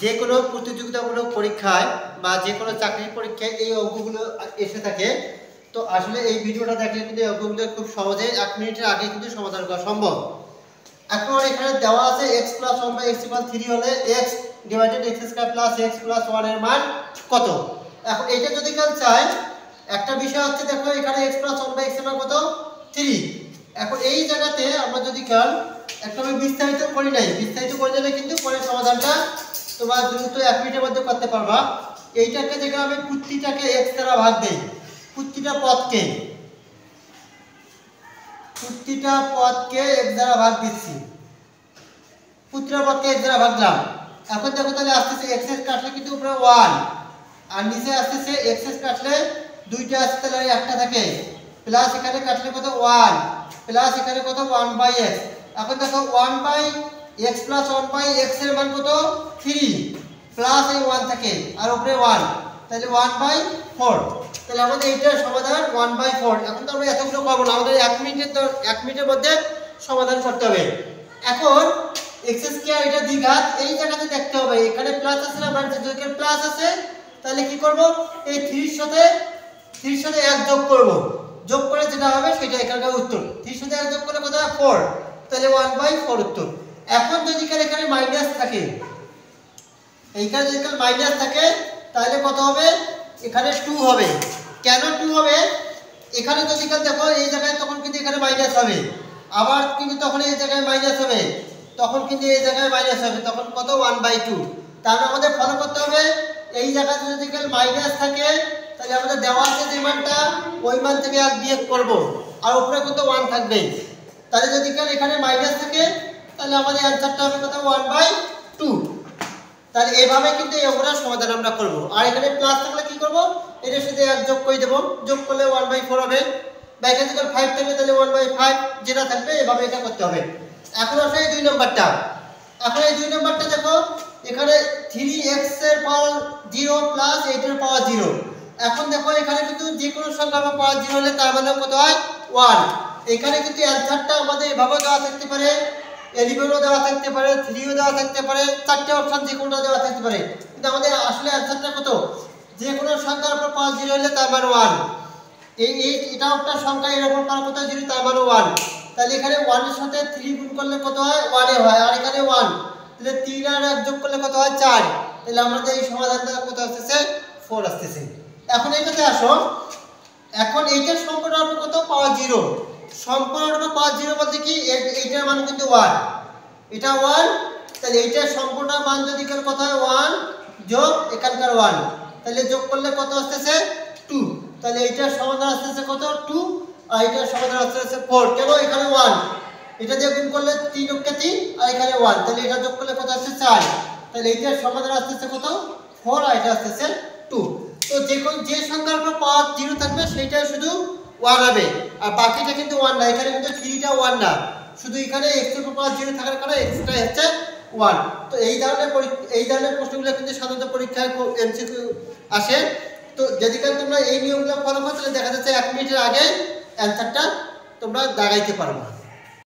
যে কোনো প্রতিযোগিতামূলক পরীক্ষায় বা যে কোনো চাকরির পরীক্ষায় এই অঙ্কগুলো এসে থাকে। তো আসলে এই ভিডিওটা দেখলে কিন্তু এই অঙ্কগুলো খুব সহজেই 1 মিনিটের আগে কিন্তু সমাধান করা সম্ভব। এখন এখানে দেওয়া আছে x + 1 / x = 3 হলে x / x² + x + 1 এর মান কত। এখন এটা যদি কেউ চায়, একটা বিষয় হচ্ছে দেখো এখানে x + 1 / x এর মান কত 3। এখন এই জায়গাতে আমরা যদি কেউ একটা বিস্তারিত করি নাই, বিস্তারিত করে দিলে কিন্তু পরের সমাধানটা তোমরা দ্রুত 1 মিনিটের মধ্যে করতে পারবা। এইটাকে যেখানে আমি প্রতিটাকে x দ্বারা ভাগ দেই, প্রতিটা পদকে x দ্বারা ভাগ দিচ্ছি, প্রতিটা পদকে x দ্বারা ভাগলাম। এখন দেখো তাহলে আসতেছে x এর কাটলে কিন্তু উপরে 1 আর নিচে আসতেছে x এর কাটলে দুইটা আসছে, তাহলে একটা থাকে প্লাস এখানে কাটলে কত 1 প্লাস এখানে কত 1/x। এখন দেখো 1/x + 1/x এর মান কত 3 প্লাস এই 1 থাকে আর উপরে 1, তাহলে 1/4। তাহলে আমাদের এইটার সমাধান 1/4। এখন তো আমরা এতগুলো করব না, আমাদের 1 মিনিটের মধ্যে সমাধান করতে হবে। এখন x² এটা দ্বিঘাত, এই জায়গাতে দেখতে হবে এখানে প্লাস আছে না মাইনাস, যদি এখানে প্লাস আছে তাহলে কি করব, এই 3 এর সাথে 1 যোগ করব, যোগ করে যেটা হবে সেটা এখানকার উত্তর। 3 এর সাথে 1 যোগ করলে কত হয় 4, তাহলে 1/4 উত্তর। এখন যদি এখানে মাইনাস থাকে, এইখানে যদি মাইনাস থাকে তাহলে কত হবে, এখানে 2 হবে। কেন 2 হবে, এখানে যদি দেখো এই জায়গায় তখন কিন্তু এখানে মাইনাস হবে, আবার কিন্তু তখন এই জায়গায় মাইনাস হবে, তখন কিন্তু এই জায়গায় মাইনাস হবে, তখন কত 1/2। তাহলে আমাদের ফলো করতে হবে এই জায়গাতে যদি মাইনাস থাকে তাহলে আমাদের দেওয়া আছে যে মানটা ওই মান থেকে 1 বিয়োগ করব, আর উপরে কত 1 থাকবে। তাহলে যদি এখানে মাইনাস থাকে তাহলে আমাদের অ্যানসারটা হবে কত 1/2। তাহলে এইভাবে কিন্তু এই অঙ্কটার সমাধান আমরা করব। আর এখানে প্লাস থাকলে কি করব, এর সাথে 1 যোগ করে দেব, যোগ করলে 1/4 হবে। বা এখানে যদি 5 থাকে তাহলে 1/5 যেটা থাকবে এভাবে এটা করতে হবে। এখন আসলে এই 2 নম্বরটা, এখন এই 2 নম্বরটা দেখো এখানে 3x এর পাওয়ার 0 প্লাস 8 এর পাওয়ার 0। এখন দেখো এখানে কিন্তু যে কোনো সংখ্যার পাওয়ার 0 হলে তার মানে কত হয় 1। এখানে কিন্তু অ্যানসারটা আমাদের এভাবে দেওয়া থাকতে পারে, 11ও দেওয়া থাকতে পারে, 3ও দেওয়া থাকতে পারে, চারটে অপশন যে কোনটা দেওয়া থাকতে পারে। কিন্তু আমাদের আসলে অ্যানসারটা কত, যে কোনো সংখ্যার উপর পাওয়ার 0 হলে তার মানে 1। এটা একটা সংখ্যা এর উপর পাওয়ার কত 0, তার মানে 1। তাহলে এখানে 1 এর সাথে 3 গুণ করলে কত হয় 1 এ হয়, আর এখানে 1, তাহলে 3 আর 1 যোগ করলে কত হয় 4। তাহলে আমাদের এই সমাধানটা কত আসছে 4 আসছে। এখন এটাতে আসো, এখন এইটার সম্পূর্ণ হবে কত পাওয়ার 0, সম্পূর্ণ হবে পাওয়ার 0 বলতে কি এইটার মান কিন্তু 1, এটা 1। তাহলে এইটার সম্পূর্ণ মান যদি কত হয় 1 যোগ এখানকার 1, তাহলে যোগ করলে কত আসছে 2। তাহলে এইটার সমাধান আসছে কত 2, আর এটার সমাধান আসছে 4। কেন এখানে 1, এটা দিয়ে গুণ করলে 3 × 3 আর এখানে 1, তাহলে এটা যোগ করলে কত আসছে 4। তাহলে এইটার সমাধান আসছে কত 4 আর এটা আসছে 2। তো যে সংখ্যার উপর পাওয়ার 0 থাকবে সেইটাই শুধু 1 হবে, আর বাকিটা কিন্তু 1 না। এখানে কিন্তু 3 টা 1 না, শুধু এখানে x এর উপর পাওয়ার 0 থাকার কারণে x টা হচ্ছে 1। তো এই ধরনের প্রশ্নগুলো কিন্তু সাধারণত পরীক্ষায় এমসিকিউ আসে। তো যদি তোমরা এই নিয়মগুলো ফলো করো তাহলে দেখা যাচ্ছে 1 মিনিটের আগে অ্যানসারটা তোমরা দাগাইতে পারবে।